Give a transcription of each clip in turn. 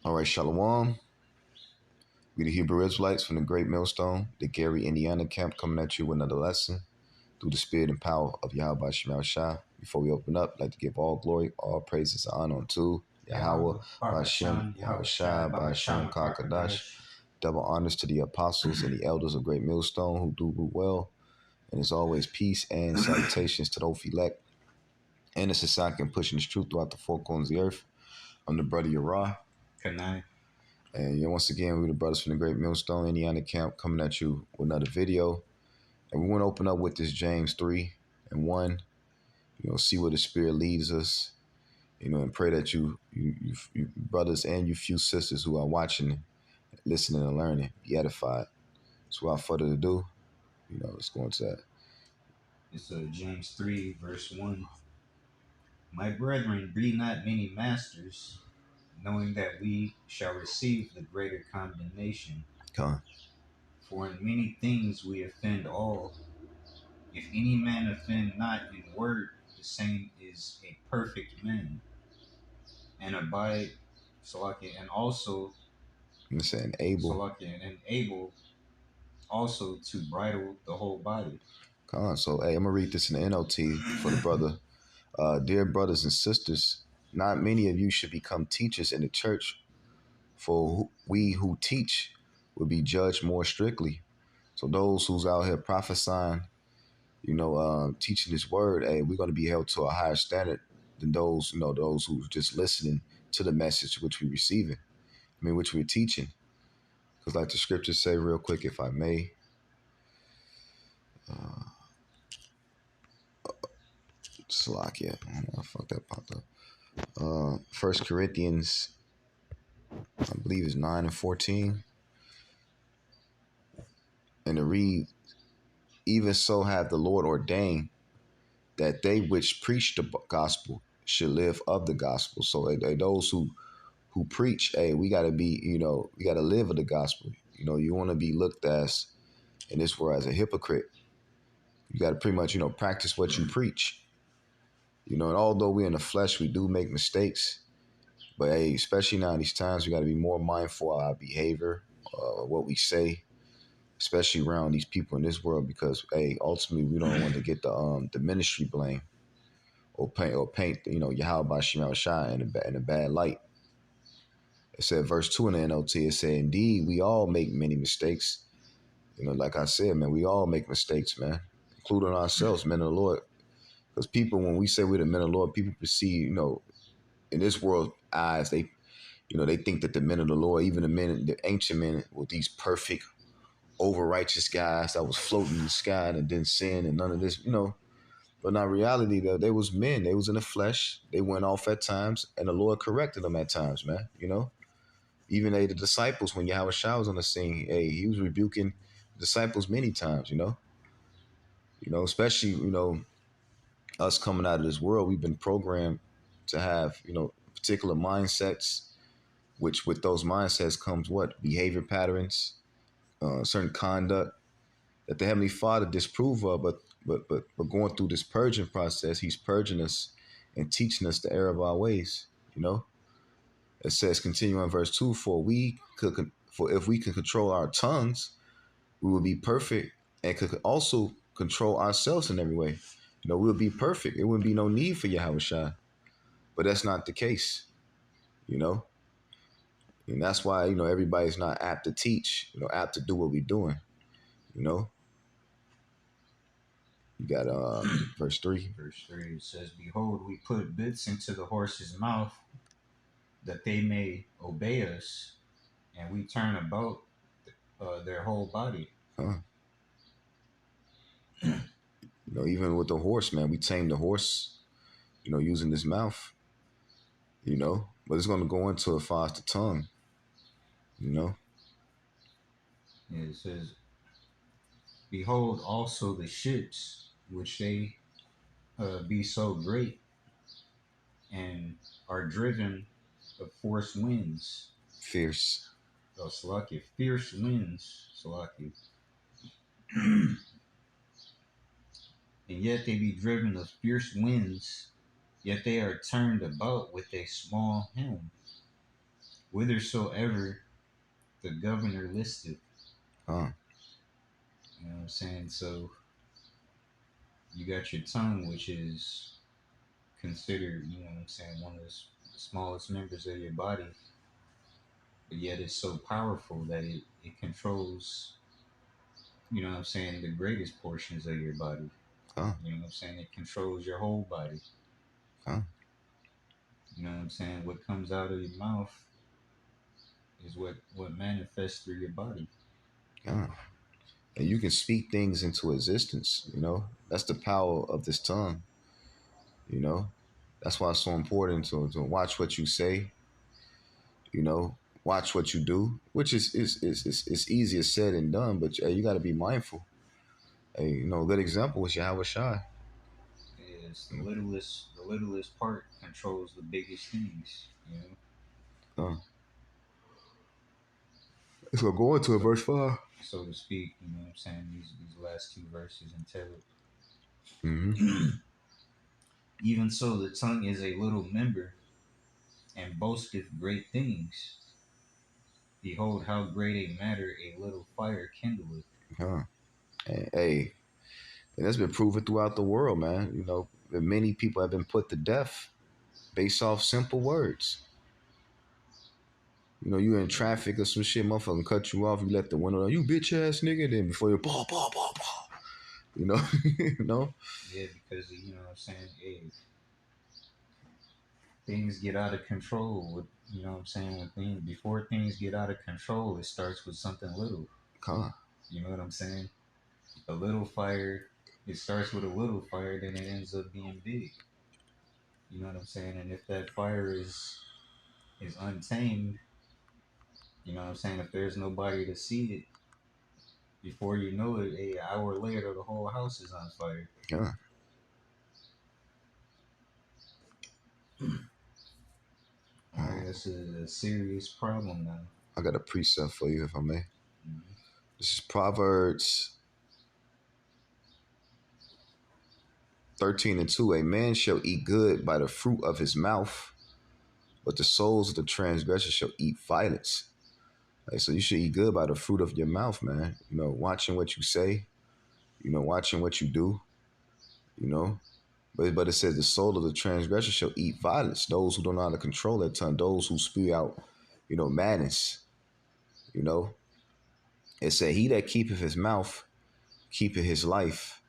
All right, Shalom. We the Hebrew Israelites from the Great Millstone, the Gary, Indiana camp, coming at you with another lesson through the spirit and power of Yahweh Shemel Shah. Before we open up, I'd like to give all glory, all praises, and honor unto Yahweh, Bashem, Yahweh Shai, Bashem, Kakadash. Double honors to the apostles and the elders of Great Millstone who do root well. And as always, peace and salutations to those elect and the society and pushing this truth throughout the four corners of the earth. I'm the brother Yarah. Good night. And once again, we're the brothers from the Great Millstone, Indiana camp, coming at you with another video. And we want to open up with this James 3:1. See where the Spirit leads us. And pray that you brothers and you few sisters who are watching, listening, and learning, be edified. So without further ado, let's go into that. It's James 3, verse 1. My brethren, be not many masters, knowing that we shall receive the greater condemnation. Come on. For in many things we offend all. If any man offend not in word, the same is a perfect man, and abide, and also, I'm saying able. and able also to bridle the whole body. Come on. So, hey, I'm going to read this in the NLT for the brother. Dear brothers and sisters, not many of you should become teachers in the church, for we who teach will be judged more strictly. So those who's out here prophesying, teaching this word, hey, we're going to be held to a higher standard than those who's just listening to the message which we're receiving. Which we're teaching. Because like the scriptures say real quick, if I may, Salakia, I fucked that popped up. 1 Corinthians, I believe it's 9:14. And to read, even so have the Lord ordained that they which preach the gospel should live of the gospel. So those who preach, hey, we got to be, we got to live of the gospel. You want to be looked as in this world as a hypocrite. You got to pretty much, practice what you preach. And although we're in the flesh, we do make mistakes. But hey, especially now in these times, we got to be more mindful of our behavior, what we say, especially around these people in this world, because hey, ultimately we don't want to get the ministry blame or paint Yahweh Shemel Shai in a bad light. It said verse 2 in the NLT, it said, indeed, we all make many mistakes. Like I said, man, we all make mistakes, man, including ourselves, men of the Lord. Because people, when we say we're the men of the Lord, people perceive, in this world's eyes, they think that the men of the Lord, even the ancient men, were these perfect, over righteous guys that was floating in the sky and didn't sin and none of this, But in reality, though, they was men. They was in the flesh. They went off at times, and the Lord corrected them at times, man. Even the disciples, when Yahweh Shai was on the scene, hey, he was rebuking disciples many times, especially, us coming out of this world, we've been programmed to have, particular mindsets, which with those mindsets comes what? Behavior patterns, certain conduct that the Heavenly Father disapprove of, but going through this purging process, he's purging us and teaching us the error of our ways, It says, continuing verse 2, for if we could control our tongues, we will be perfect and could also control ourselves in every way. We'll be perfect. It wouldn't be no need for Yahweh Shai. But that's not the case, And that's why, everybody's not apt to teach, apt to do what we're doing, You got verse 3. Verse 3, it says, behold, we put bits into the horse's mouth that they may obey us, and we turn about their whole body. Huh. Even with the horse, man, we tame the horse, using this mouth, but it's going to go into as far as the tongue, Yeah, it says, behold also the ships, which they be so great, and are driven of force winds. Fierce. Oh, Salakia, fierce winds, Salakia. And yet they be driven of fierce winds, yet they are turned about with a small helm, whithersoever the governor listeth. Huh. You know what I'm saying? So you got your tongue, which is considered, you know what I'm saying, one of the smallest members of your body, but yet it's so powerful that it controls, you know what I'm saying, the greatest portions of your body. Huh. You know what I'm saying? It controls your whole body. Huh. You know what I'm saying? What comes out of your mouth is what manifests through your body. Huh. And you can speak things into existence, you know. That's the power of this tongue, you know. That's why it's so important to watch what you say, you know, watch what you do, which is easier said than done, but you got to be mindful. Hey, you know, a good example was Yahweh Shai. Is the littlest part controls the biggest things, you know. Uh, so go into So verse 5. so to speak, you know what I'm saying, these last two verses entail Mm-hmm. it. Even so the tongue is a little member and boasteth great things. Behold how great a matter a little fire kindleth. Huh. Hey, and that's been proven throughout the world, man. You know, that many people have been put to death based off simple words. You know, you in traffic or some shit, motherfucker cut you off, you let the window down, you bitch ass nigga, then before you bah, bah, bah, bah. You know, you know? Yeah, because you know what I'm saying, hey, things get out of control with, you know what I'm saying, when things before things get out of control, it starts with something little. Huh. You know what I'm saying? A little fire, it starts with a little fire, then it ends up being big. You know what I'm saying? And if that fire is untamed, you know what I'm saying, if there's nobody to see it, before you know it, a hour later the whole house is on fire. Yeah. All right, that's a serious problem now. I got a precept for you, if I may. Mm-hmm. This is Proverbs 13:2. A man shall eat good by the fruit of his mouth, but the souls of the transgressor shall eat violence. Like, so you should eat good by the fruit of your mouth, man. You know, watching what you say, you know, watching what you do, you know. But it says the soul of the transgressor shall eat violence. Those who don't know how to control their tongue, those who spew out, you know, madness, you know. It said, he that keepeth his mouth keepeth his life,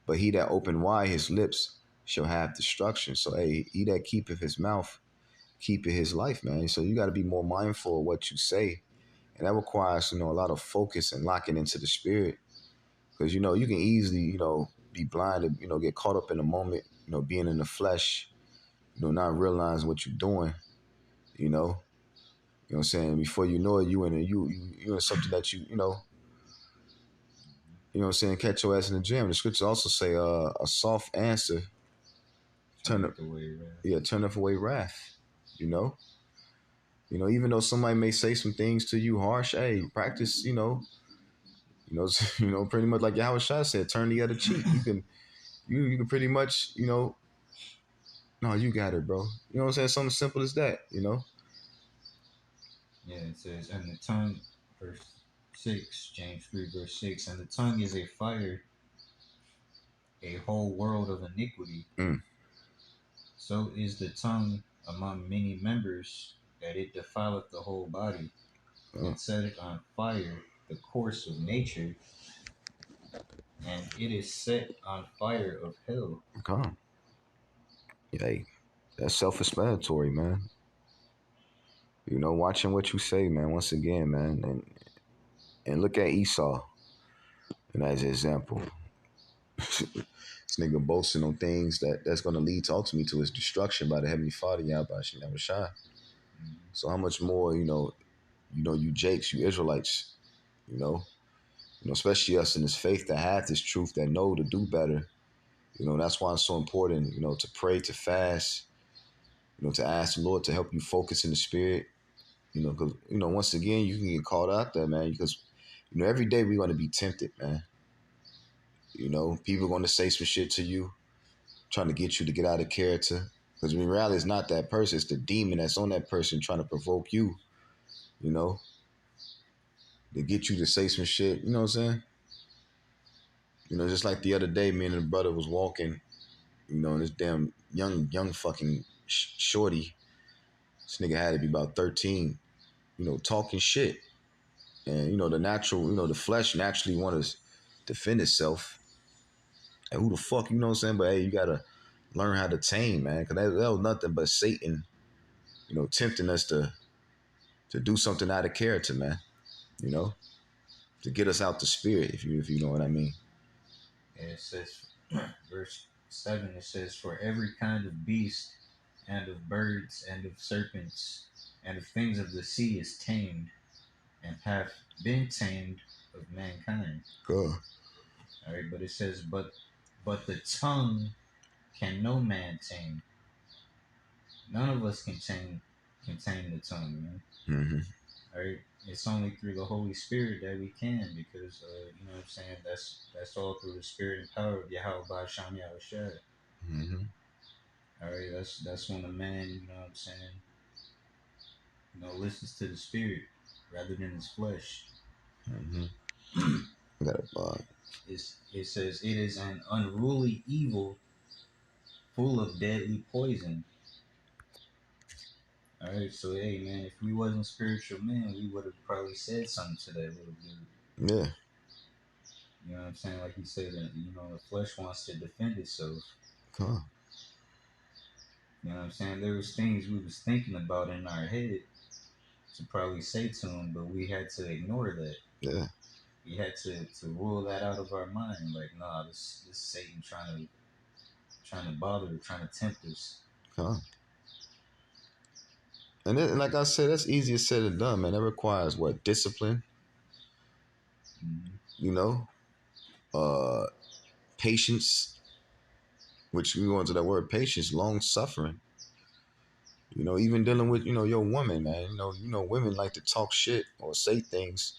but he that open wide his lips shall have destruction. So hey, he that keepeth his mouth keepeth his life, man. So you got to be more mindful of what you say. And that requires, you know, a lot of focus and locking into the spirit. Because, you know, you can easily, you know, be blinded, you know, get caught up in the moment, you know, being in the flesh, you know, not realizing what you're doing, you know. You know what I'm saying? Before you know it, you in something that you know what I'm saying, catch your ass in the gym. The scriptures also say a soft answer turn up Turneth away wrath. yeah, turn up away wrath, you know. You know, even though somebody may say some things to you harsh, hey, practice, you know, you know, pretty much like Yahweh Shai said, turn the other cheek. You can pretty much, you know, no, you got it, bro. You know what I'm saying? Something simple as that, you know? Yeah, it says, and the tongue, verse 6, James 3, verse 6, and the tongue is a fire, a whole world of iniquity. Mm. So is the tongue among many members, that it defileth the whole body, Uh, and setteth on fire the course of nature, and it is set on fire of hell. come. Hey, that's self-explanatory, man. You know, watching what you say, man, once again, man. And look at Esau, and as an example. This nigga boasting on things that's gonna lead to ultimately to his destruction by the Heavenly Father, Yahweh Shem Shai. Mhm. So how much more, you Jakes, you Israelites, especially us in this faith that have this truth, that know to do better. You know, that's why it's so important, to pray, to fast, to ask the Lord to help you focus in the spirit. Because once again, you can get caught out there, man. Because every day we're going to be tempted, man. People are going to say some shit to you, trying to get you to get out of character. Because in reality, it's not that person. It's the demon that's on that person trying to provoke you, you know, to get you to say some shit. You know what I'm saying? You know, just like the other day, me and the brother was walking, you know, and this damn young fucking shorty, this nigga had to be about 13, you know, talking shit. And, you know, the natural, you know, the flesh naturally want to defend itself. And who the fuck, you know what I'm saying? But hey, you got to learn how to tame, man. Because that was nothing but Satan, you know, tempting us to do something out of character, man. You know, to get us out the spirit, if you know what I mean. And it says, verse 7, it says, for every kind of beast, and of birds, and of serpents, and of things of the sea is tamed, and hath been tamed of mankind. Cool. All right, but it says, but the tongue can no man tame. None of us can tame the tongue, man. Mm-hmm. All right, it's only through the Holy Spirit that we can, because you know what I'm saying. That's all through the Spirit and power of Yahweh Ba'Sham Yahushua. Mm-hmm. All right, that's when a man, you know what I'm saying, you know, listens to the Spirit rather than his flesh. Mm-hmm. I got a It says it is an unruly evil, full of deadly poison. All right, so hey man, if we wasn't spiritual men, we would have probably said something to that little dude. Yeah. You know what I'm saying? Like he said, that you know the flesh wants to defend itself. Cool. You know what I'm saying? There was things we was thinking about in our head to probably say to him, but we had to ignore that. Yeah. We had to rule that out of our mind. Like, nah, this Satan trying to bother, trying to tempt us. Cool. And then, like I said, that's easier said than done, man. That requires what? Discipline, Mm-hmm. you know, patience, which we go into that word patience, long suffering. You know, even dealing with, you know, your woman, man. You know, women like to talk shit or say things.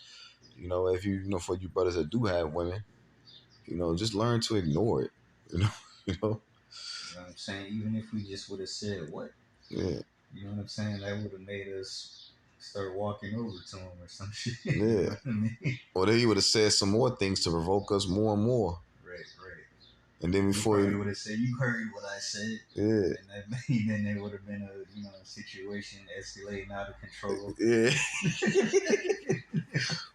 You know, if you know, for you brothers that do have women, you know, just learn to ignore it. You know, you know. You know what I'm saying? Even if we just would have said what, Yeah, you know what I'm saying, that would have made us start walking over to him or some shit. You know yeah. what I mean? Or then he would have said some more things to provoke us more and more. Right, right. And then He before probably you, would have said, "You heard what I said," yeah, and that, then there would have been a situation escalating out of control. yeah.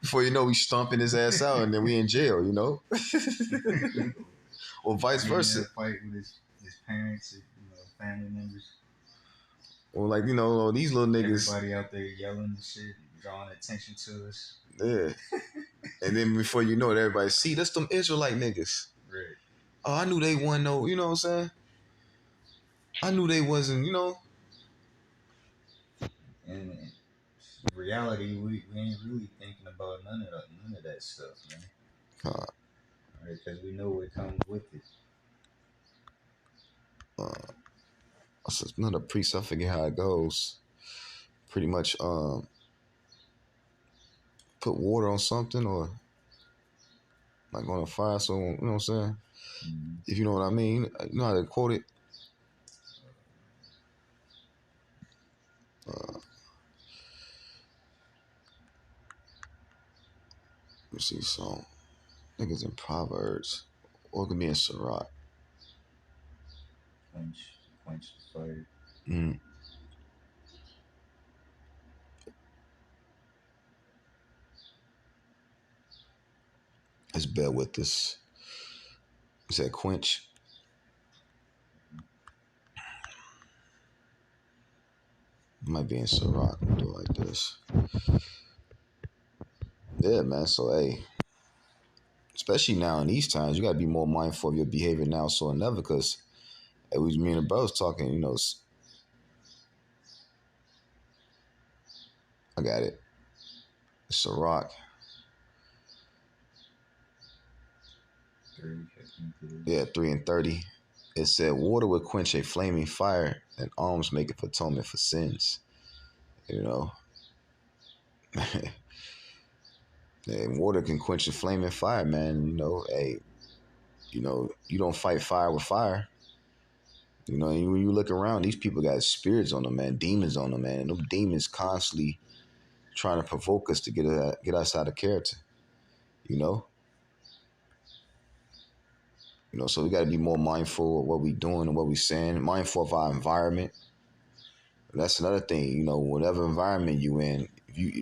Before you know, we stomping his ass out, and then we in jail. You know, or vice Getting in versa. a fight with his parents, you know, family members. Or like, you know, these little niggas, Everybody out there yelling and shit, drawing attention to us. yeah. And then before you know it, everybody see that's them Israelite niggas. Right. Oh, I knew they wasn't no, you know what I'm saying? I knew they wasn't, you know. And in reality, we ain't really thinking about none of that stuff, man. Uh, Right? Because we know what comes with it. That's another priest. I forget how it goes. Pretty much, put water on something or like on a fire. So you know what I'm saying? Mm-hmm. If you know what I mean, you know how to quote it. Let me see. So I think it's in Proverbs, or it could be in Sirach. Quench the fire. Mm. Let's bear with this. It said quench. It might be in Sirach. Do it like this. Yeah, man. So hey, especially now in these times, you gotta be more mindful of your behavior now, so never. Because it was me and the brothers talking. You know, I got it. Sirach. 30, I think it Yeah, is. 3:30. It said, "Water will quench a flaming fire, and alms maketh atonement for sins." You know, and water can quench a flaming fire, man. You know, hey, you know, you don't fight fire with fire. You know, and when you look around, these people got spirits on them, man, demons on them, man, and them demons constantly trying to provoke us to get us out of character. You know, so we got to be more mindful of what we doing and what we saying, mindful of our environment. That's another thing. You know, whatever environment you in,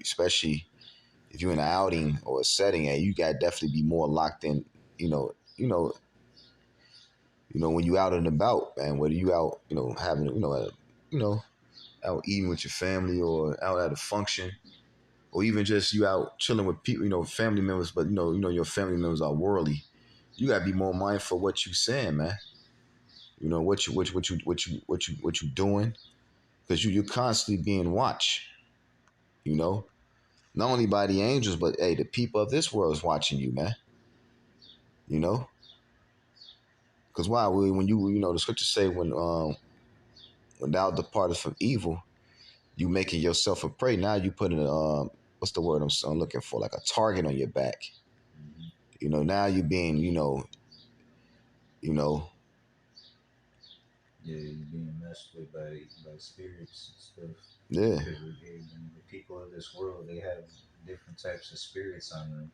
especially if you're in an outing or a setting, and you got to definitely be more locked in. When you out and about, man, whether you out, having, out eating with your family or out at a function, or even just you out chilling with people, family members, but your family members are worldly. You gotta be more mindful of what you saying, man. You know what you doing, because you're constantly being watched. You know, not only by the angels, but hey, the people of this world is watching you, man. You know, because why? When the scriptures say when thou departest from evil, you making yourself a prey. Now you putting what's the word I'm looking for? Like a target on your back. Now you being, you know, Yeah, you're being messed with by spirits and stuff. yeah, Because the people of this world, they have different types of spirits on them,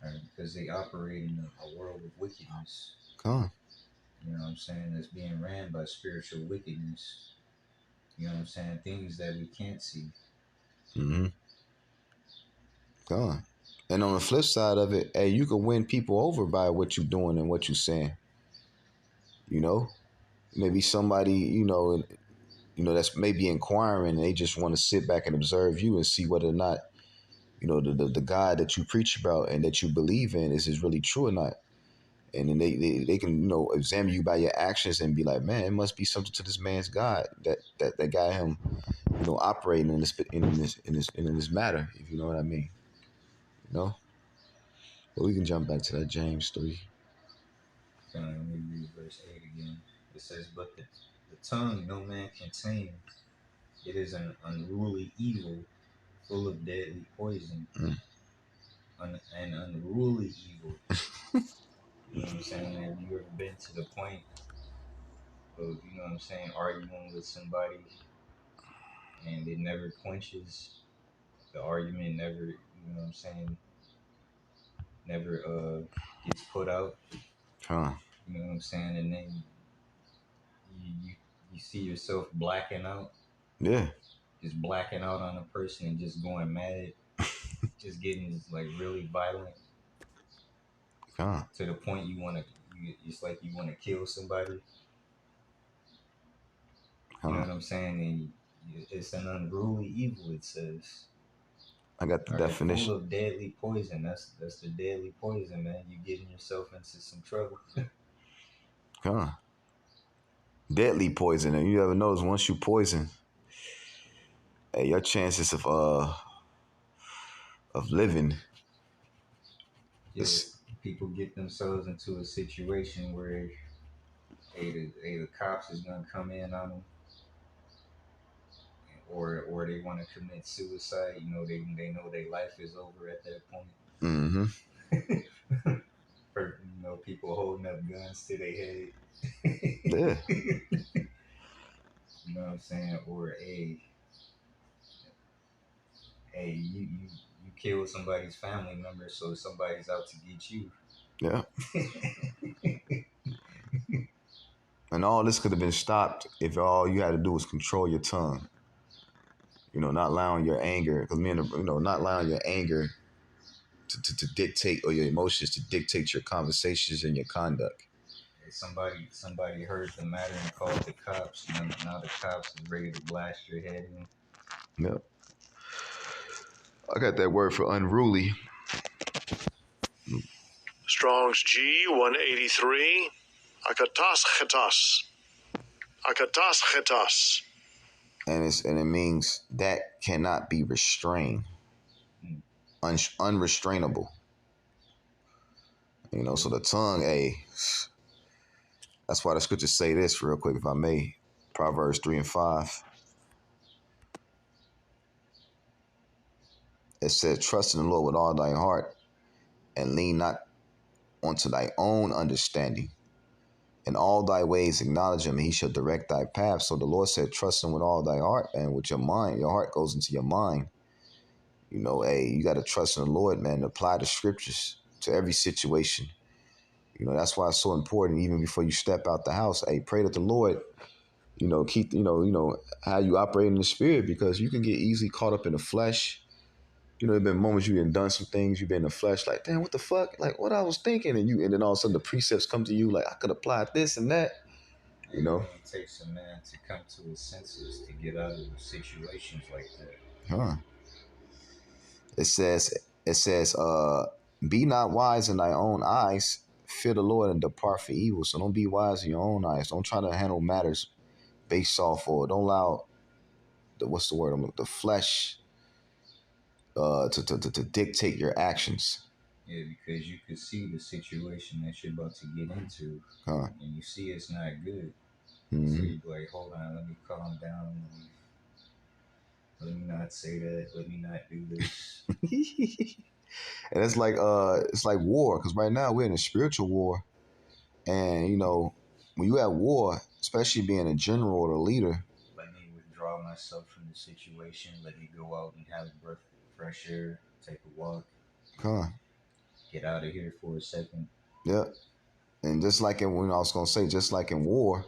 right? Because they operate in a world of wickedness. come on. You know what I'm saying? That's being ran by spiritual wickedness. You know what I'm saying? Things that we can't see. Mm-hmm. Come on. And on the flip side of it, hey, you can win people over by what you're doing and what you're saying. You know, maybe somebody, that's maybe inquiring and they just want to sit back and observe you and see whether or not, the God that you preach about and that you believe in is really true or not. And then they can, examine you by your actions and be like, man, it must be something to this man's God that got him, operating in this matter, if you know what I mean. You know? But we can jump back to that James 3. Let me read verse 8 again. It says, But the tongue no man can tame. It is an unruly evil, full of deadly poison. Mm. An unruly evil. You know what I'm saying? Have you ever been to the point of, arguing with somebody and it never quenches? The argument never gets put out. Huh. You know what I'm saying? And then you see yourself blacking out, Yeah. just blacking out on a person and just going mad, just getting like really violent Huh. to the point it's like you want to kill somebody. You know Huh. what I'm saying? And it's an unruly evil. It says, I got the all right, full definition. of deadly poison. That's the deadly poison, man. You getting yourself into some trouble. Huh. Deadly poison. And you ever notice once you poison, hey, your chances of living Yeah, is people get themselves into a situation where the cops is gonna come in on them, or they want to commit suicide. They know their life is over at that point. mm-hmm. For people holding up guns to their head. Yeah. You know what I'm saying? Or you killed somebody's family member, so somebody's out to get you. Yeah. And all this could have been stopped if all you had to do was control your tongue. Not allowing your anger, because not allowing your anger to dictate, or your emotions to dictate your conversations and your conduct. Somebody heard the matter and called the cops. Now the cops is ready to blast your head in. Yep. I got that word for unruly. Strong's G 183. Akataschetas. Akataschetas. And it means that cannot be restrained, unrestrainable. So the tongue, that's why the scriptures say this real quick, if I may. Proverbs 3:5. It says, trust in the Lord with all thy heart and lean not onto thy own understanding. In all thy ways acknowledge him, and he shall direct thy path. So the Lord said, trust him with all thy heart, and with your mind. Your heart goes into your mind. You know, hey, you got to trust in the Lord, man. Apply the scriptures to every situation. You know, that's why it's so important. Even before you step out the house, hey, pray to the Lord. You know, keep how you operate in the spirit, because you can get easily caught up in the flesh. You know, there have been moments you've been done some things, you've been in the flesh, like, damn, what the fuck? Like, what I was thinking, and then all of a sudden the precepts come to you, like, I could apply this and that. You know, it takes a man to come to his senses to get out of situations like that. huh? It says, it says, be not wise in thy own eyes. Fear the Lord and depart from evil. So don't be wise in your own eyes. Don't try to handle matters based off, or don't allow what's the word? The flesh to dictate your actions. Yeah, because you could see the situation that you're about to get into, Huh? and you see it's not good. Mm-hmm. So you be like, hold on, let me calm down. Let me not say that. Let me not do this. And it's like war, because right now we're in a spiritual war, and you know, when you at war, especially being a general or a leader. Let me withdraw myself from the situation. Let me go out and have a breath of fresh air, take a walk, Huh? get out of here for a second. Yeah. And just like in, when I was gonna say, just like in war,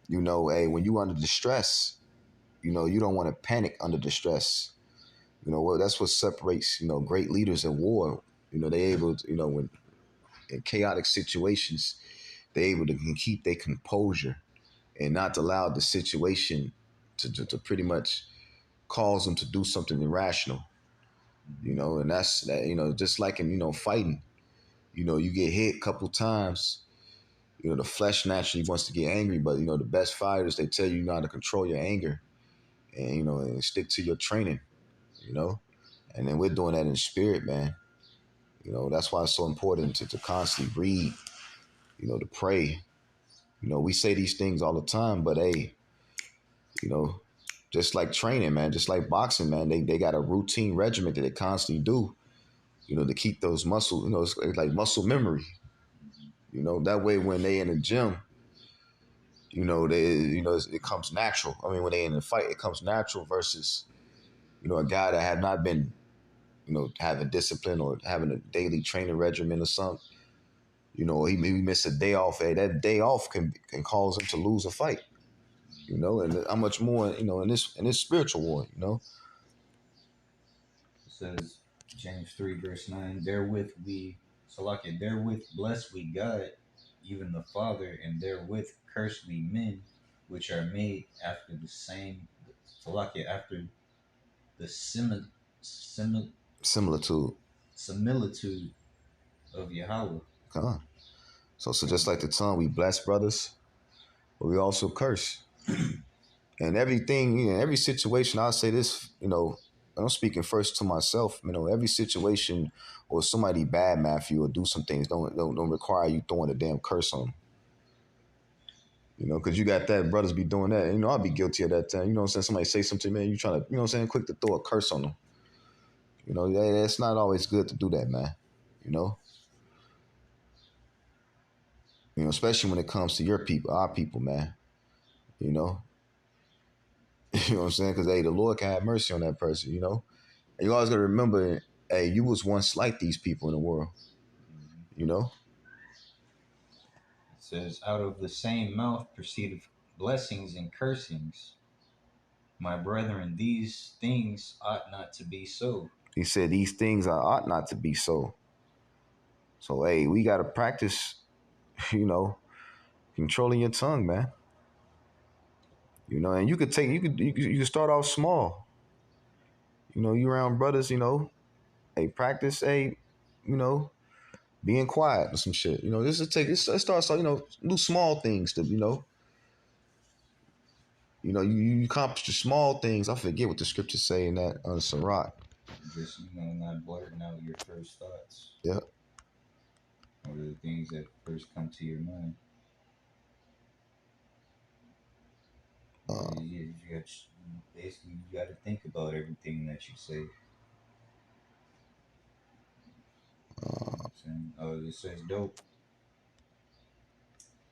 you know, hey, when you under distress, you know, you don't want to panic under distress. You know, well, that's what separates, you know, great leaders in war. You know, they able to, you know, when in chaotic situations, they able to can keep their composure and not to allow the situation to pretty much cause them to do something irrational. You know, and that's that. You know, just like in, you know, fighting. You know, you get hit a couple times. You know, the flesh naturally wants to get angry, but you know, the best fighters, they tell you how to control your anger, and you know, and stick to your training. You know, and then we're doing that in spirit, man. You know, that's why it's so important to constantly read. You know, to pray. You know, we say these things all the time, but hey, you know, just like training, man, just like boxing, man, they got a routine regimen that they constantly do. You know, to keep those muscles. You know, it's like muscle memory. You know, that way when they in the gym, you know, it comes natural. I mean, when they in the fight, it comes natural versus, you know, a guy that had not been, you know, having discipline or having a daily training regimen or something. You know, he maybe miss a day off. Hey, that day off can cause him to lose a fight. You know, and how much more, you know, in this spiritual war. You know, It says James 3 verse 9, therewith bless we God, even the Father, and therewith curse we men, which are made after the same Salakia, after the similitude. similitude of Yahweh. Come on. So just like the tongue, we bless brothers, but we also curse. And everything, you know, every situation, I'll say this, you know, I'm speaking first to myself, you know, every situation or somebody bad mouth you or do some things don't require you throwing a damn curse on them. You know, because you got that, brothers be doing that. You know, I'll be guilty of that time. You know what I'm saying? Somebody say something, man, you trying to, you know what I'm saying, quick to throw a curse on them. You know, it's not always good to do that, man. You know? You know, especially when it comes to your people, our people, man. You know? You know what I'm saying? Because, hey, the Lord can have mercy on that person, you know? And you always got to remember, hey, you was once like these people in the world, you know? It says, out of the same mouth proceeded blessings and cursings. My brethren, these things ought not to be so. He said these things ought not to be so. So, hey, we got to practice, you know, controlling your tongue, man. You know, and you could start off small. You know, you around brothers, you know, hey, practice, hey, you know, being quiet or some shit. You know, it starts, you know, do small things to, you accomplish the small things. I forget what the scriptures say in that on Sirach. Just, not blurting out your first thoughts Yeah. or the things that first come to your mind. Basically, you got to think about everything that you say. You know what I'm saying? Oh, it says dope.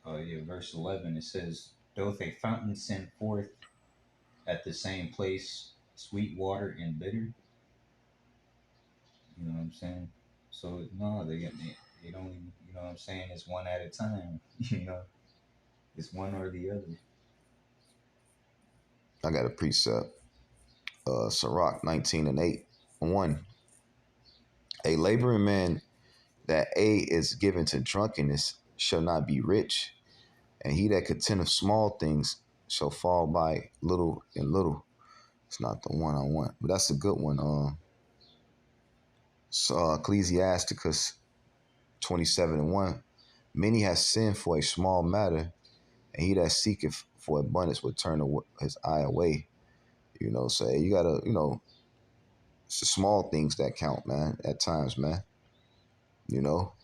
verse 11, it says, "Doth a fountain send forth at the same place sweet water and bitter?" You know what I'm saying? So no, they don't. You know what I'm saying? It's one at a time. You know, it's one or the other. I got a precept. Sirach 19 and 8. 1. A laboring man that is given to drunkenness shall not be rich, and he that contenteth small things shall fall by little and little. It's not the one I want, but that's a good one. Ecclesiasticus 27 and 1. Many have sinned for a small matter, and he that seeketh for abundance will turn his eye away. You know, so you gotta, it's the small things that count, man. At times, man. You know,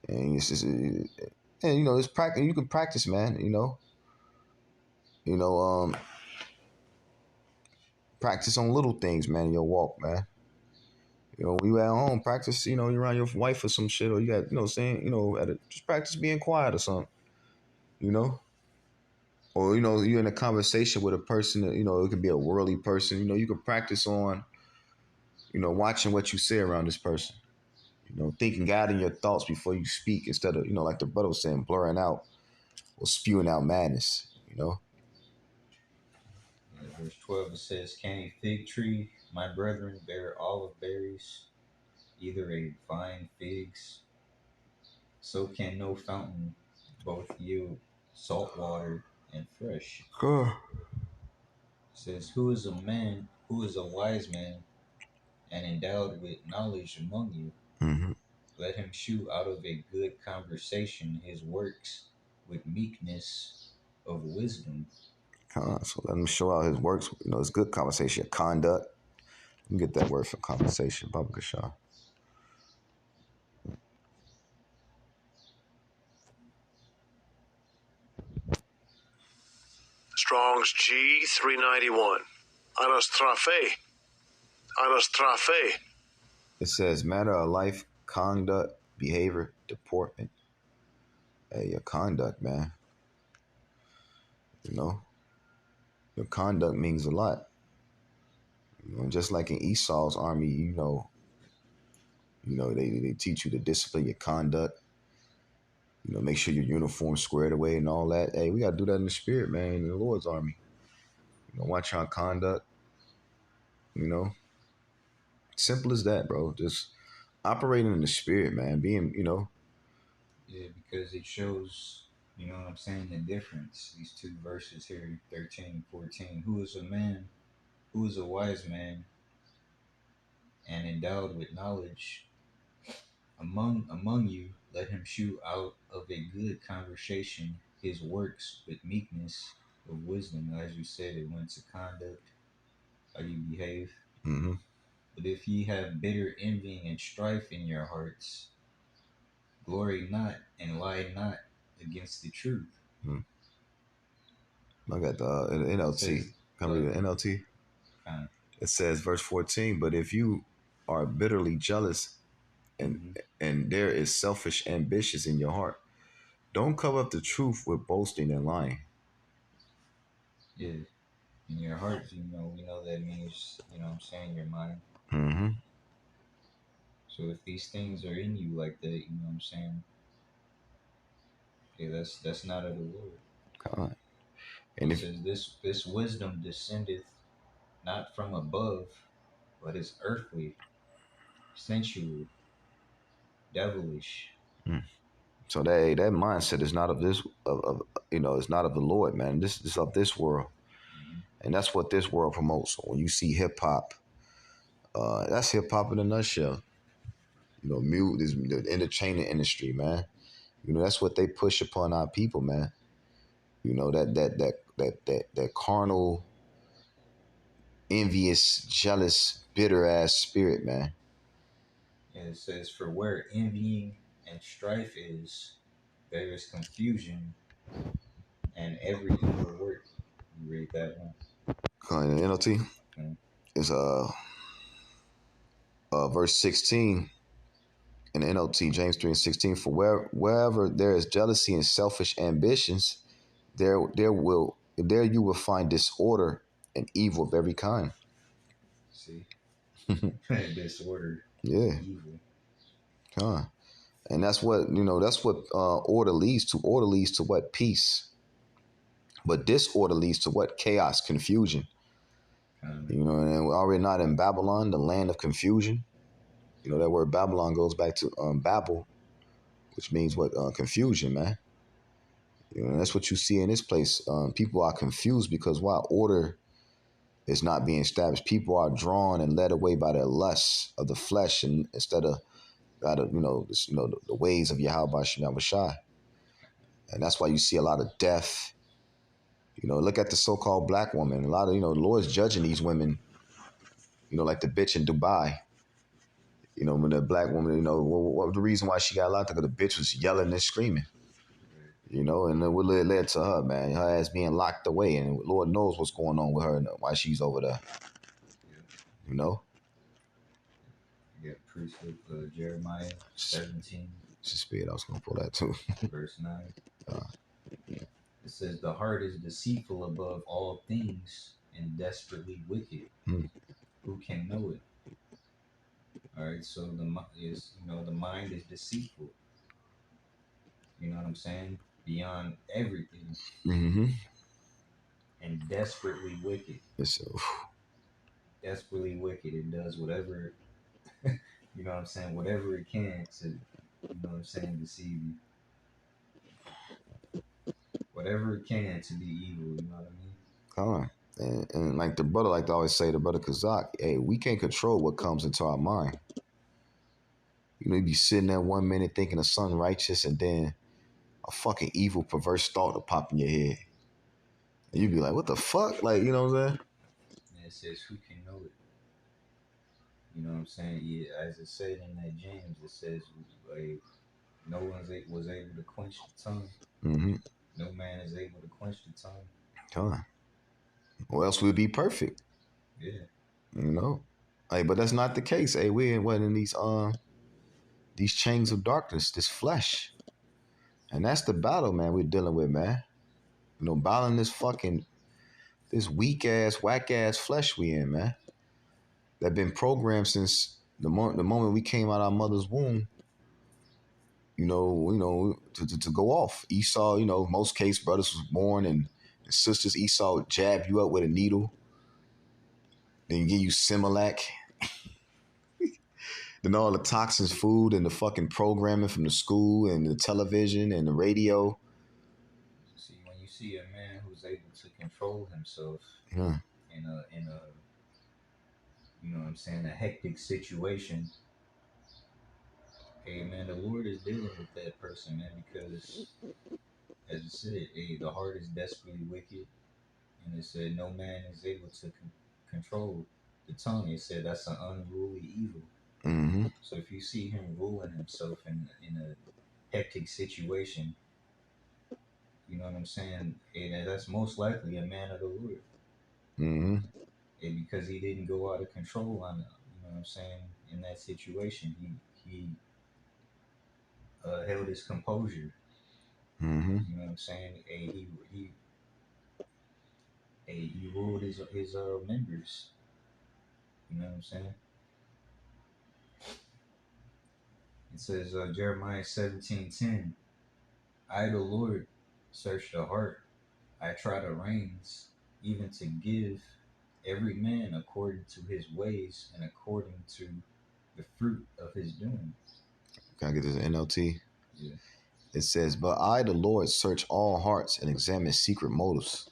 and it's just, and it's practice. You can practice, man. You know, practice on little things, man. In your walk, man. When you at home, practice. You around your wife or some shit, or you got, saying, just practice being quiet or something. You know, or you're in a conversation with a person that it could be a worldly person. You can practice on watching what you say around this person. Thinking, guiding your thoughts before you speak instead of like the brother was saying, blurring out or spewing out madness. Verse 12, it says, "Can a fig tree, my brethren, bear olive berries, either a vine figs? So can no fountain both yield salt water and fresh." Huh. It says, "Who is a man, who is a wise man and endowed with knowledge among you? Mm-hmm. Let him shew out of a good conversation his works with meekness of wisdom." So let him show out his works. It's good conversation, conduct. You get that word for conversation, Baba Kashaw. Strong's G 391. Anastrafe. Anastrafe. It says matter of life, conduct, behavior, deportment. Hey, your conduct, man. Your conduct means a lot. Just like in Esau's army, they teach you to discipline your conduct. Make sure your uniform's squared away and all that. Hey, we gotta do that in the spirit, man, in the Lord's army. Watch our conduct. Simple as that, bro. Just operating in the spirit, man. Being, Yeah, because it shows, you know what I'm saying, the difference. These two verses here, 13 and 14. "Who is a man, who is a wise man and endowed with knowledge among you? Let him shew out of a good conversation his works with meekness of wisdom." As you said, it went to conduct, how you behave. mm-hmm. "But if ye have bitter envying and strife in your hearts, glory not and lie not against the truth." I got the NLT. Can I read the NLT? It says, verse 14, but if you are bitterly jealous and there is selfish ambitions in your heart, don't cover up the truth with boasting and lying. Yeah, in your heart, we know that means, you know what I'm saying, your mind. Mm-hmm. So if these things are in you like that, you know what I'm saying, yeah, that's not of the Lord. God. It And if says this wisdom descendeth not from above, but is earthly, sensual, devilish. so that mindset is not of this it's not of the Lord, man. This is of this world. And that's what this world promotes. So when you see hip hop, that's hip hop in a nutshell. Mute is the entertainment industry, man. That's what they push upon our people, man. That carnal, envious, jealous, bitter ass spirit, man. And it says, "For where envying and strife is, there is confusion and every evil work." You read that one. The NLT Okay. is verse 16. in the NLT, James 3:16, for wherever there is jealousy and selfish ambitions, there you will find disorder and evil of every kind. See, disorder, Yeah, evil. huh. And that's what order leads to. Order leads to what? Peace. But disorder leads to what? Chaos, confusion. And we're already not in Babylon, the land of confusion. That word Babylon goes back to Babel, which means what? Confusion, man. That's what you see in this place. People are confused because why? Order is not being established. People are drawn and led away by their lusts of the flesh, and instead of by the ways of Yahweh Shai. And that's why you see a lot of death. Look at the so-called black woman. A lot of the Lord's judging these women. Like the bitch in Dubai. When the black woman, what was the reason why she got locked up? Because the bitch was yelling and screaming. And then what led to her, man, her ass being locked away, and Lord knows what's going on with her and why she's over there. Yeah, precept Jeremiah 17. Just speed. I was gonna pull that too. Verse 9. It says, the heart is deceitful above all things and desperately wicked. Who can know it? All right, so the mind is deceitful. You know what I'm saying? Beyond everything. Mm-hmm. And desperately wicked. Desperately wicked. It does whatever, you know what I'm saying, whatever it can to, deceive you. Whatever it can to be evil, you know what I Come mean? on. And like the brother, like to always say, the brother Kazak, hey, we can't control what comes into our mind. You be sitting there 1 minute thinking of something righteous, and then a fucking evil, perverse thought will pop in your head. And you be like, what the fuck? Like, you know what I'm saying? And it says, who can know it? You know what I'm saying? Yeah, as it said in that James, it says, like, no one was able to quench the tongue. Mm-hmm. No man is able to quench the tongue. Come on. Or else we'd be perfect. Yeah. Hey, but that's not the case. Hey, we're in these chains of darkness, this flesh. And that's the battle, man, we're dealing with, man. Battling this weak ass, whack ass flesh we in, man. That been programmed since the moment we came out our mother's womb. To go off. Esau, most case brothers was born and sisters. Esau would jab you up with a needle, then give you Similac. Then all the toxins, food, and the fucking programming from the school and the television and the radio. See, when you see a man who's able to control himself Yeah. in a you know what I'm saying, a hectic situation, hey man, the Lord is dealing with that person, man, because as it said, hey, the heart is desperately wicked, and it said no man is able to control the tongue. It said that's an unruly evil. Mm-hmm. So if you see him ruling himself in a hectic situation, you know what I'm saying, hey, that's most likely a man of the Lord. Mm-hmm. And because he didn't go out of control on, you know what I'm saying, in that situation, he held his composure. Mm-hmm. You know what I'm saying? He ruled his members. You know what I'm saying? It says Jeremiah 17:10. I, the Lord, search the heart. I try the reins, even to give every man according to his ways and according to the fruit of his doing. Can I get this NLT? Yeah. It says, but I, the Lord, search all hearts and examine secret motives.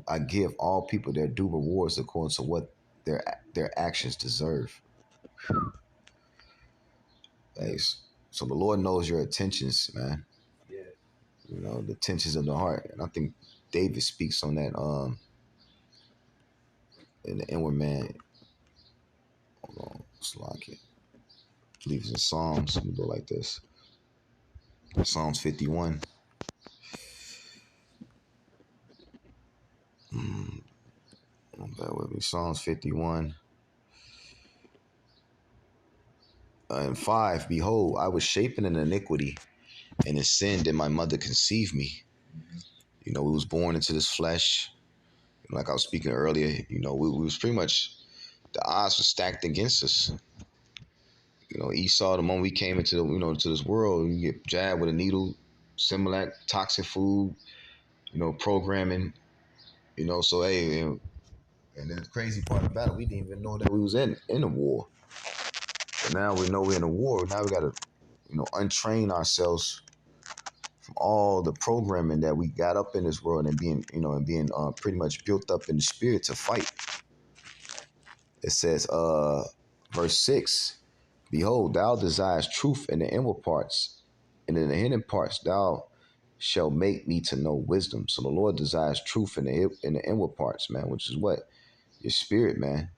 I give all people their due rewards according to what their actions deserve. Hey, so the Lord knows your intentions, man. Yeah. The intentions of the heart. And I think David speaks on that in the inward man. Hold on, it's like it. I believe it's in Psalms. Let me go like this. Psalms 51. Bear with me. Psalms 51. And 5, behold, I was shapen in iniquity, and in sin did my mother conceive me. You know, we was born into this flesh. Like I was speaking earlier, you know, we was pretty much, the odds were stacked against us. You know, Esau, the moment we came into the, you know, to this world, you get jabbed with a needle, Similac, toxic food, you know, programming, you know, so hey, and then the crazy part about it, we didn't even know that we was in a war. But now we know we're in a war. Now we gotta, you know, untrain ourselves from all the programming that we got up in this world and being, you know, and being pretty much built up in the spirit to fight. It says, verse 6, behold, thou desirest truth in the inward parts, and in the hidden parts thou shalt make me to know wisdom. So the Lord desires truth in the inward parts, man, which is what? Your spirit, man.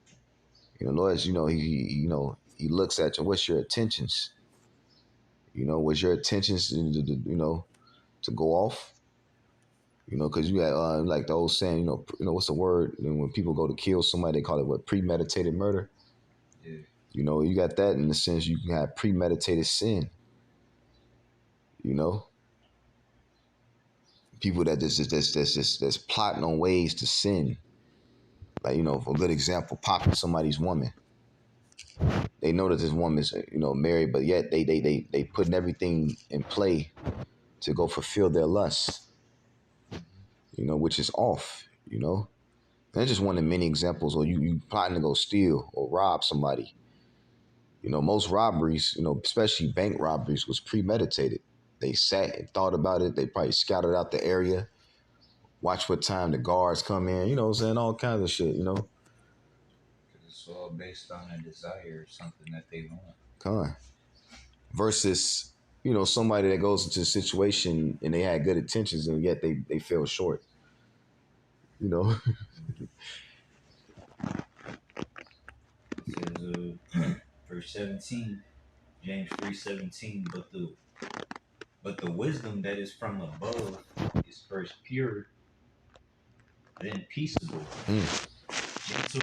You know, Lord, you know, he looks at you. What's your intentions? You know, was your intentions, you know, to go off? You know, because you had like the old saying, you know, what's the word? You know, when people go to kill somebody, they call it what? Premeditated murder. Yeah. You know, you got that in the sense you can have premeditated sin. You know, people that's plotting on ways to sin. Like, you know, for a good example, popping somebody's woman. They know that this woman's, you know, married, but yet they putting everything in play to go fulfill their lust. You know, which is off. You know, and that's just one of many examples. Or you plotting to go steal or rob somebody. You know, most robberies, you know, especially bank robberies, was premeditated. They sat and thought about it. They probably scouted out the area, watch what time the guards come in, you know what I'm saying? All kinds of shit, you know? Because it's all based on a desire, something that they want. Con. Versus, you know, somebody that goes into a situation and they had good intentions and yet they fell short. You know? It says, verse 17, James 3:17, but the wisdom that is from above is first pure, then peaceable, gentle,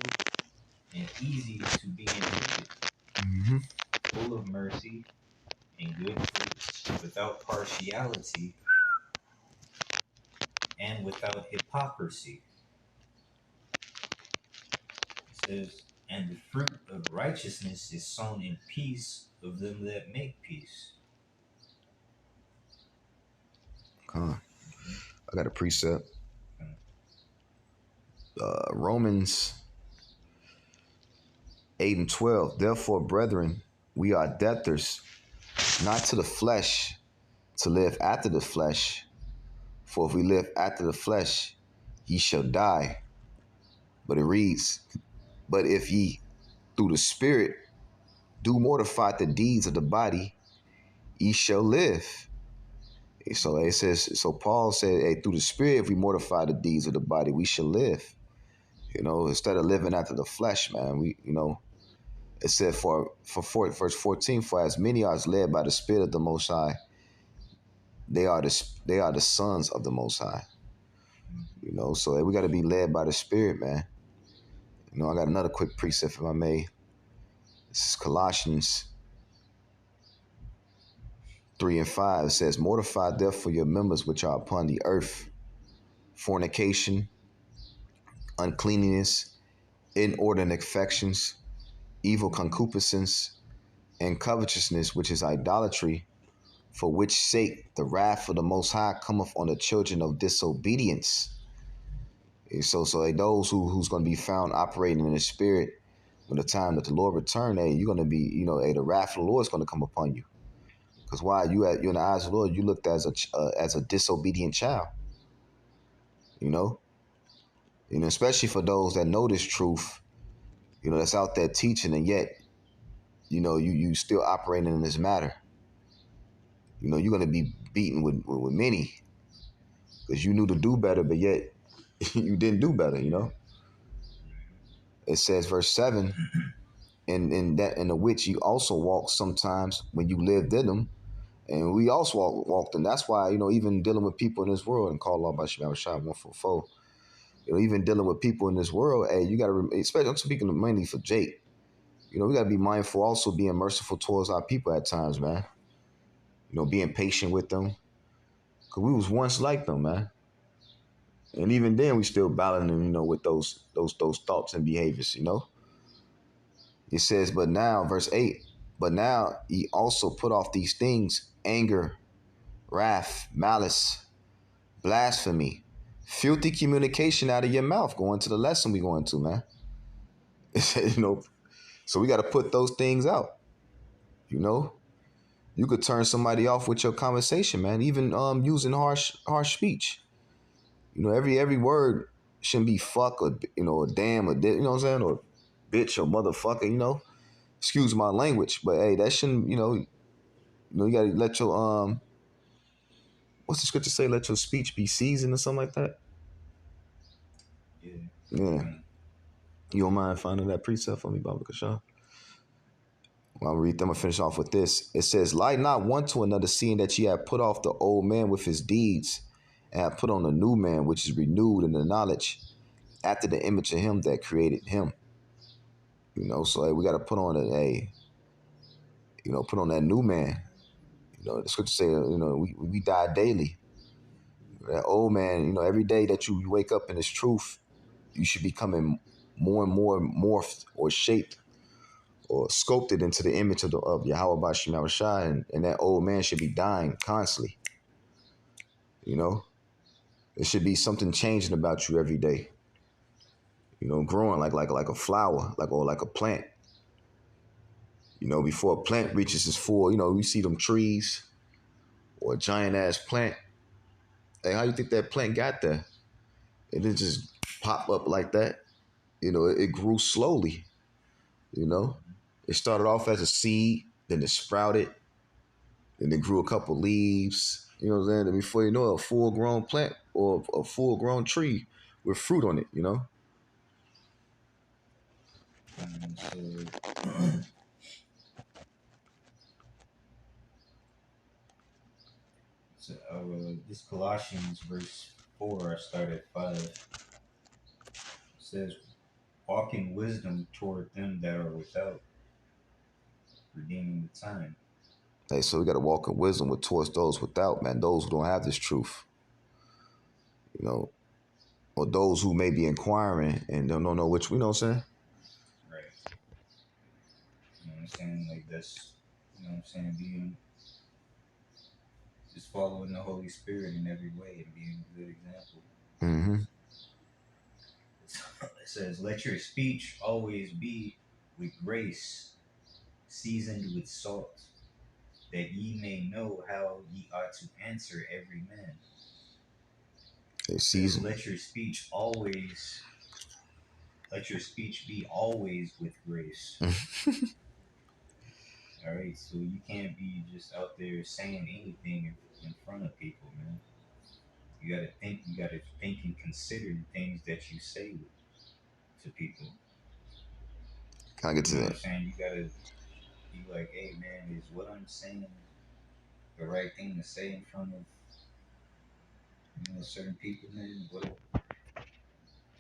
and easy to be entreated, full of mercy and good fruits, without partiality and without hypocrisy. It says, and the fruit of righteousness is sown in peace of them that make peace. Con. I got a precept. Romans 8:12. Therefore, brethren, we are debtors, not to the flesh, to live after the flesh. For if we live after the flesh, ye shall die. But it reads, but if ye through the Spirit do mortify the deeds of the body, ye shall live. So it says, so Paul said, hey, through the Spirit, if we mortify the deeds of the body, we shall live. You know, instead of living after the flesh, man, you know, it said verse 14, for as many are led by the Spirit of the Most High, they are the sons of the Most High. You know, so hey, we got to be led by the Spirit, man. You know, I got another quick precept if I may. This is Colossians 3:5. It says, mortify therefore your members which are upon the earth, fornication, uncleanness, inordinate affections, evil concupiscence, and covetousness, which is idolatry, for which sake the wrath of the Most High cometh on the children of disobedience. So those who's going to be found operating in the Spirit when the time that the Lord return, hey, you're going to be, you know, hey, the wrath of the Lord is going to come upon you. Because why? You're in the eyes of the Lord, you looked as a disobedient child. You know, especially for those that know this truth, you know, that's out there teaching, and yet, you know, you still operating in this matter. You know, you're going to be beaten with many because you knew to do better, but yet you didn't do better, you know. It says, verse 7, in the which you also walked sometimes when you lived in them, and we also walked in. That's why, you know, even dealing with people in this world, and call Allah by Shemar Shah 144, you know, even dealing with people in this world, hey, you got to, especially, I'm speaking mainly for Jake, we got to be mindful also being merciful towards our people at times, man. Being patient with them. Because we was once like them, man. And even then, we still battling them, with those thoughts and behaviors. It says, but now, verse 8, but now ye also put off these things, anger, wrath, malice, blasphemy, filthy communication out of your mouth. Going to the lesson we going to, man. It says, so we got to put those things out. You could turn somebody off with your conversation, man. Even using harsh speech. Every word shouldn't be fuck or or damn or you know what I'm saying, or bitch or motherfucker. Excuse my language, but hey, that shouldn't. You gotta let your what's the scripture say? Let your speech be seasoned or something like that. Yeah. Yeah. You don't mind finding that precept for me, Baba Kashaw? Well, I'll read them and finish off with this. It says, lie not one to another, seeing that ye have put off the old man with his deeds, and have put on the new man, which is renewed in the knowledge, after the image of him that created him. So hey, we got to put on put on that new man. The scripture say, we die daily. That old man, every day that you wake up in this truth, you should be becoming more and more morphed or shaped or sculpted into the image of Yahweh Bashim Yahushua, and that old man should be dying constantly. There should be something changing about you every day. Growing like a flower, like a plant. Before a plant reaches its full, we see them trees or a giant ass plant. Hey, how you think that plant got there? It didn't just pop up like that. It grew slowly. It started off as a seed, then it sprouted, then it grew a couple leaves. You know what I'm saying? And before you know it, a full grown plant or a full grown tree with fruit on it. So this Colossians verse 4, I start at 5. It says, walk in wisdom toward them that are without, redeeming the time. Hey, so we got to walk in wisdom towards those without, man, those who don't have this truth. Or those who may be inquiring and don't know which, you know what I'm saying? Right. You know what I'm saying? Like that's, being, just following the Holy Spirit in every way and being a good example. Mm-hmm. It says, let your speech always be with grace, seasoned with salt, that ye may know how ye ought to answer every man. It says, let your speech be always with grace. All right, so you can't be just out there saying anything in front of people, man. You gotta think and consider the things that you say to people. Can I get to You know that? what I'm saying? You gotta be like, hey man, is what I'm saying the right thing to say in front of certain people, man? What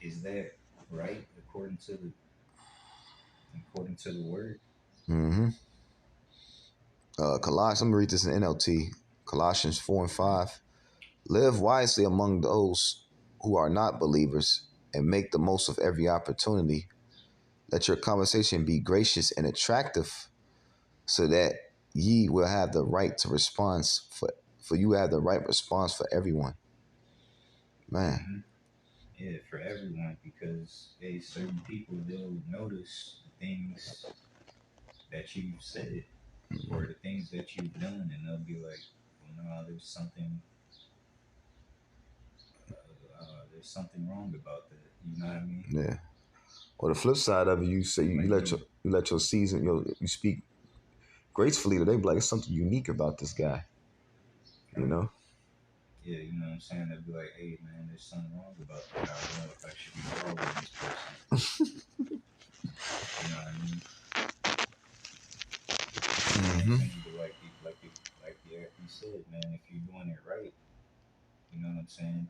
is that right according to the word? Mm-hmm. Colossians, let me read this in NLT. Colossians 4 and 5. Live wisely among those who are not believers and make the most of every opportunity. Let your conversation be gracious and attractive so that ye will have the right to response for you have the right response for everyone. Man. Mm-hmm. Yeah, for everyone, because certain people, they'll notice the things that you've said or the things that you've done, and they'll be like, well, no, there's something wrong about that. You know what I mean? Yeah. Or the flip side of it, you say you let your season, you speak gracefully today, but like it's something unique about this guy. Yeah, you know what I'm saying? They'll be like, hey, man, there's something wrong about that. I don't know if I should be following this person. You know what I mean? Mm-hmm. But like you said, man, if you're doing it right, you know what I'm saying?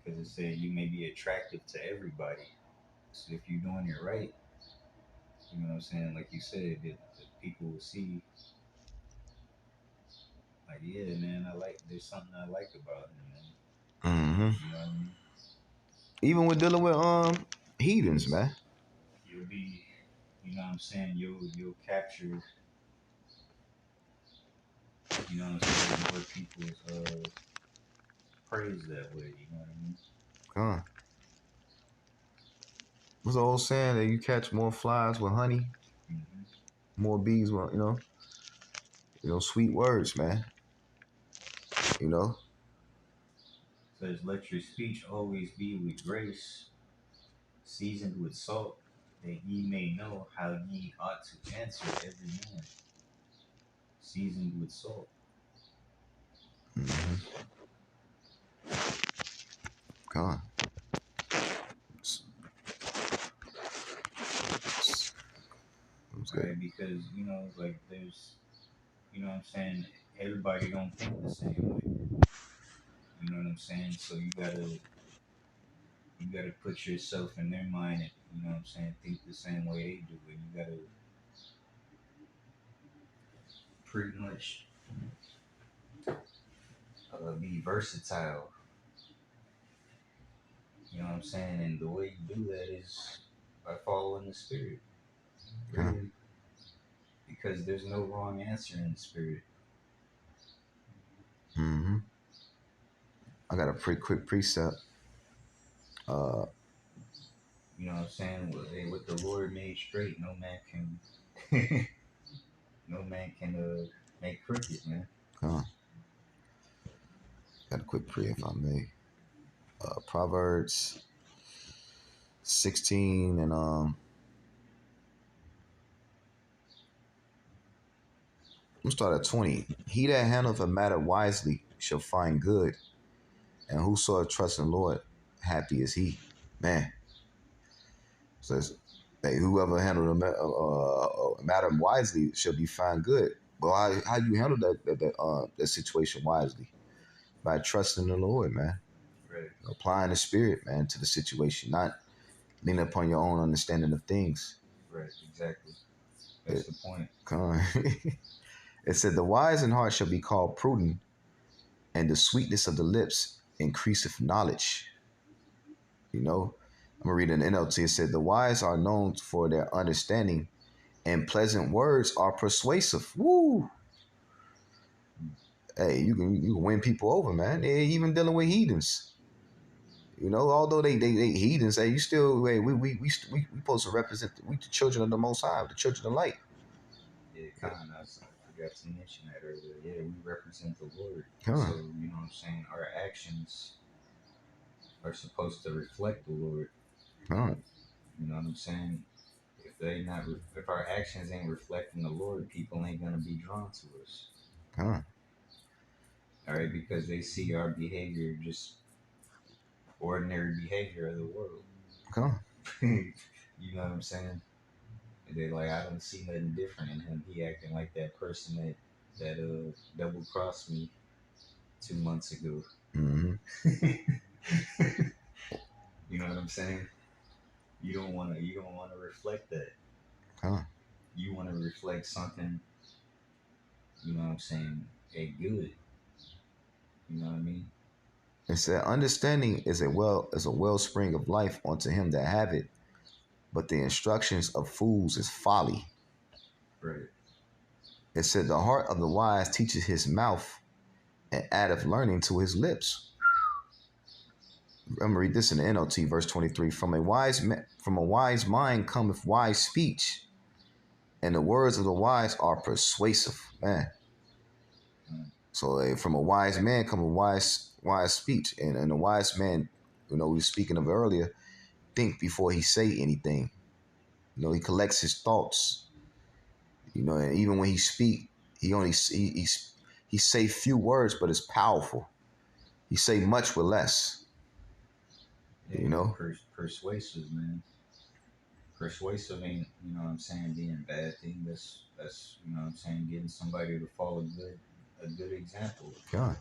Because it said you may be attractive to everybody. So if you're doing it right, You know what I'm saying? Like you said, that people will see, like, yeah, man, there's something I like about him, man. Mm-hmm. You know what I mean? Even with dealing with heathens, man. You'll be, you know what I'm saying? You'll capture, you know what I'm saying, more people's praise that way. You know what I mean? Huh. What's the old saying that you catch more flies with honey, Mm-hmm. more bees with, sweet words, man. You know? Says, let your speech always be with grace, seasoned with salt, that ye may know how ye ought to answer every man. Seasoned with salt. Mm-hmm. Huh. That's good. Right? Because, like there's, what I'm saying, everybody don't think the same way. You know what I'm saying? So you gotta put yourself in their mind and, what I'm saying, think the same way they do. And you gotta pretty much be versatile. You know what I'm saying? And the way you do that is by following the spirit. Huh. Really. Because there's no wrong answer in the spirit. Mm-hmm. I got a pretty quick precept. You know what I'm saying? What the Lord made straight, no man can no man can make crooked, man. Huh. Got a quick pre, if I may. Proverbs 16 and let's start at 20. He that handleth a matter wisely shall find good, and whoso trusts in the Lord, happy is he. Man, says, hey, whoever handled a matter wisely shall be found good. Well, how you handle that situation wisely? By trusting the Lord, man. Right, Applying the Spirit, man, to the situation, not leaning upon your own understanding of things. right, exactly. That's It, the point. come on. It said, the wise in heart shall be called prudent, and the sweetness of the lips increaseth knowledge. You know, I'm gonna read an NLT. It said, the wise are known for their understanding, and pleasant words are persuasive. Woo! Hey, you can win people over, man. They even dealing with heathens. Although they heathens, hey, you still, hey, we supposed to represent we the children of the Most High, the children of light. Yeah, kind of. I forgot to mention that earlier. Yeah, we represent the Lord. Huh, So, you know what I'm saying? Our actions are supposed to reflect the Lord. huh, You know what I'm saying? If our actions ain't reflecting the Lord, people ain't gonna be drawn to us. huh, All right, because they see our behavior just ordinary behavior of the world. huh. You know what I'm saying? And they like, I don't see nothing different in him. He acting like that person that double crossed me 2 months ago. Mm-hmm. You know what I'm saying? You don't wanna reflect that. Huh. You wanna reflect something, you know what I'm saying, a good. You know what I mean? It said, understanding is a wellspring of life unto him that have it, but the instructions of fools is folly. Right. It said, the heart of the wise teaches his mouth, and addeth learning to his lips. I'm gonna read this in the NLT, verse 23. From a wise mind cometh wise speech, and the words of the wise are persuasive. Man. So from a wise man come a wise speech, and a wise man, we were speaking of earlier, think before he say anything. He collects his thoughts. And even when he speak, he only he say few words, but it's powerful. He say much with less. Yeah, You know. persuasive, man. Persuasive ain't, you know what I'm saying, being a bad thing. That's you know what I'm saying, getting somebody to follow a good example. God.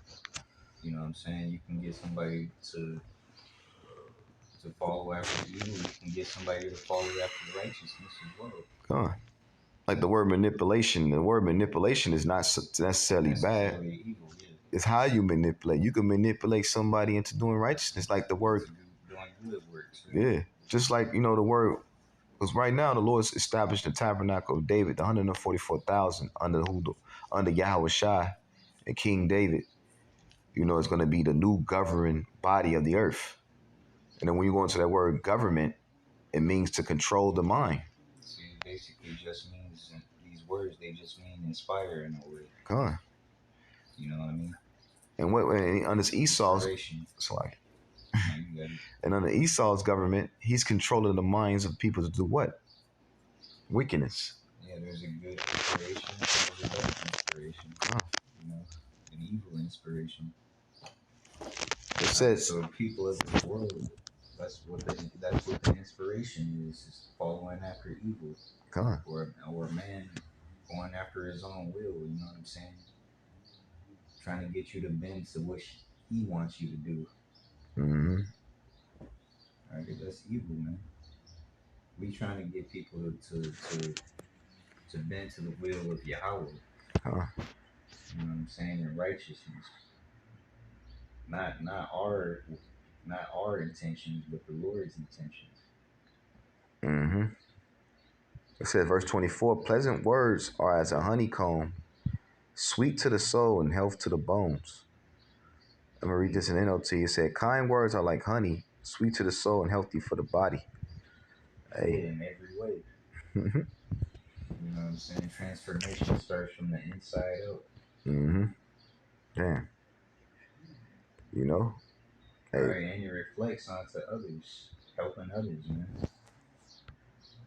You know what I'm saying? You can get somebody to to follow after evil, you can get somebody to follow after righteousness as well. God. Like the word manipulation. The word manipulation is not necessarily bad. Necessarily evil, yeah. It's how you manipulate. You can manipulate somebody into doing righteousness. Like the word, Doing good works. Right? yeah. Just like, you know, the word, because right now the Lord's established the tabernacle of David, the 144,000 under Yahweh Shai and King David. You know, it's going to be the new governing body of the earth. And then when you go into that word government, it means to control the mind. See, it basically just means these words. They just mean inspire in a way. God. You know what I mean? And under Esau's, Inspiration. it's like, Yeah, you got it. and under Esau's government, he's controlling the minds of people to do what? Wickedness. Yeah, there's a good inspiration and there's a bad inspiration. You know, an evil inspiration. It says, So people of this world, that's what the inspiration is following after evil, God. or a man going after his own will. You know what I'm saying? Trying to get you to bend to what he wants you to do. Mm-hmm. All right, that's evil, man. We trying to get people to bend to the will of Yahweh. Huh. You know what I'm saying? In righteousness, not our intentions, but the Lord's intentions. Mm-hmm. It says, verse 24, pleasant words are as a honeycomb, sweet to the soul and health to the bones. I'm going to read this in NLT. It said, kind words are like honey, sweet to the soul and healthy for the body. Hey. In every way. You know what I'm saying? Transformation starts from the inside out. Mm-hmm. Damn. You know? Hey. All right, and it reflects onto others, helping others, man.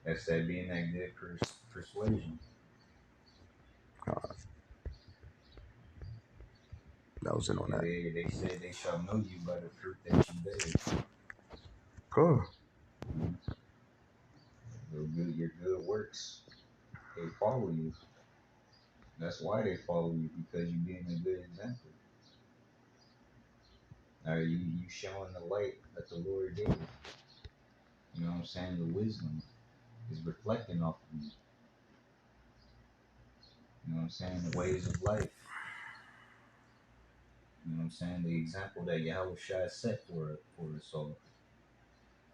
That's that being that good persuasion. That was in on that. They say they shall know you by the fruit that you bear. Cool. Your good works, they follow you. That's why they follow you, because you're being a good example. Now you showing the light that the Lord gave. You know what I'm saying? The wisdom is reflecting off of you. You know what I'm saying? The ways of life. You know what I'm saying? The example that Yahweh Shai set for us all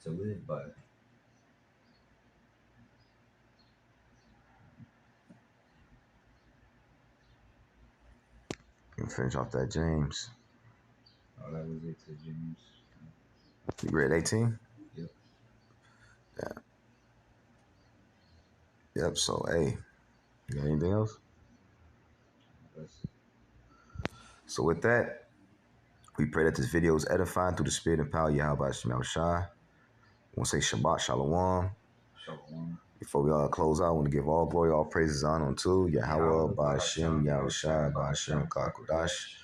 to live by. Finish off that James. Oh, that was it to James. You read 18? Yep. Yeah. Yep, so hey. You got anything else? So with that, we pray that this video is edifying through the spirit and power of Yahweh Shai. I want to say Shabbat Shalom. Shalom. Before we all close out, I want to give all glory, all praises, honor unto Yahweh, Ba'ashem, Yahweh Shai, Ba'ashem, Kakodash.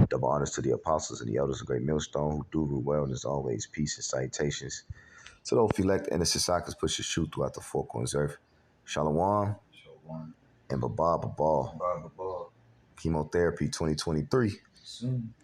Double honors to the apostles and the elders of Great Millstone who do rule well, and as always, peace and salutations. To those elect and the Sisakas push the truth throughout the four corners of earth. Shalom. Shalom. And Babal. Baba. Chemotherapy 2023. Soon.